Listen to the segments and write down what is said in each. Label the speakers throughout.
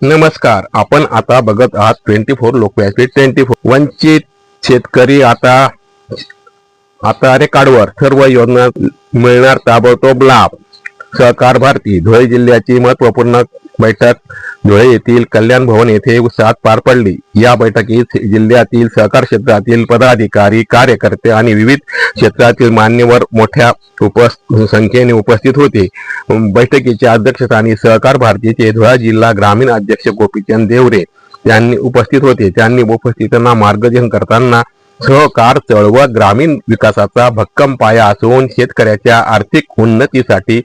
Speaker 1: नमस्कार, आपण आता बघत आहात 24 लोकव्यासपीठ 24। वंचित शेतकरी आता रेकॉर्डवर, सर्व योजना मिळणार ताबडतोब लाभ। सहकार भारती धुळे जिल्ह्याची महत्त्वपूर्ण बैठक धुळे येथील कल्याण भवन येथे उत्साहात पार पडली। या बैठकीत जिल्ह्यातील सहकार क्षेत्रातील पदाधिकारी, कार्यकर्ते आणि विविध क्षेत्रातील मान्यवर मोठ्या संख्येने उपस्थित होते। बैठकीच्या अध्यक्षस्थानी सहकार भारतीचे धुळे जिल्हा ग्रामीण अध्यक्ष गोपीचंद देवरे यांनी उपस्थित होते। त्यांनी उपस्थितांना मार्गदर्शन करताना सहकार चळवळ ग्रामीण विकासाचा भक्कम पाया असून शेतकऱ्याच्या आर्थिक उन्नतीसाठी,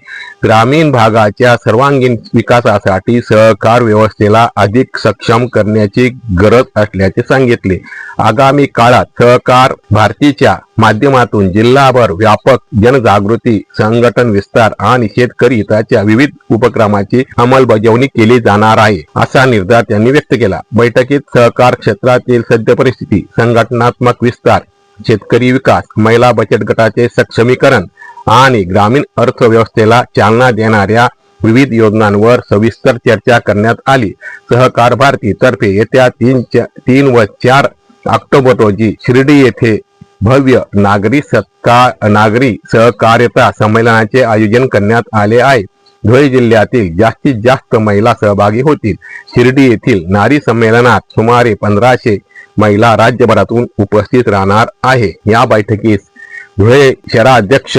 Speaker 1: ग्रामीण भागाच्या सर्वांगीण विकासासाठी सहकार व्यवस्थेला अधिक सक्षम करण्याची गरज असल्याचे सांगितले। आगामी काळात सहकार भारतीच्या माध्यमातून जिल्हाभर व्यापक जनजागृती, संघटन विस्तार आणि शेतकरी हिताच्या विविध उपक्रमांची अंमलबजावणी केली जाणार आहे, असा निर्धार त्यांनी व्यक्त केला। बैठकीत सहकार क्षेत्रातील सद्य परिस्थिती, संघटनात्मक विस्तार, शेतकरी विकास, महिला बचत गटाचे सक्षमीकरण आणि ग्रामीण अर्थव्यवस्थेला चालना देणाऱ्या विविध योजनांवर सविस्तर चर्चा करण्यात आली। सहकार भारती तर्फे येत्या 3 व 4 ऑक्टोबर रोजी शिर्डी येथे भव्य नागरी सहकार्यता संमेलनाचे आयोजन करण्यात आले आहे। धुळे जिल्ह्यातील जास्तीत जास्त महिला सहभागी होतील। शिर्डी येथील नारी संमेलनात सुमारे 1500 महिला राज्यभरातून उपस्थित राहणार आहे। या बैठकीस धुळे शहराध्यक्ष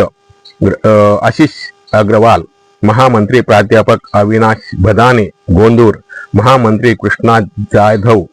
Speaker 1: आशिष अग्रवाल, महामंत्री प्राध्यापक अविनाश भदाने गोंदूर, महामंत्री कृष्णा जाधव,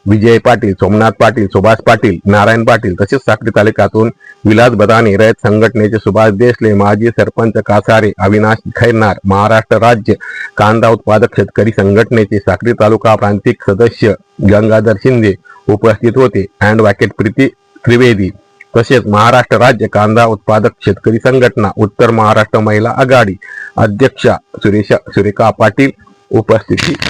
Speaker 1: विजय पाटील, सोमनाथ पाटील, सुभाष पाटील, नारायण पाटील तसेच साक्री तालुक्यातून विलास बदाने, रयत संघटनेचे सुभाष देशले, माजी सरपंच कासारे अविनाश खैरनार, महाराष्ट्र राज्य कांदा उत्पादक शेतकरी संघटनेचे साक्री तालुका प्रांतिक सदस्य गंगाधर शिंदे उपस्थित होते। ॲडव्होकेट प्रीती त्रिवेदी तसेच महाराष्ट्र राज्य कांदा उत्पादक शेतकरी संघटना उत्तर महाराष्ट्र महिला आघाडी अध्यक्षा सुरेखा पाटील उपस्थित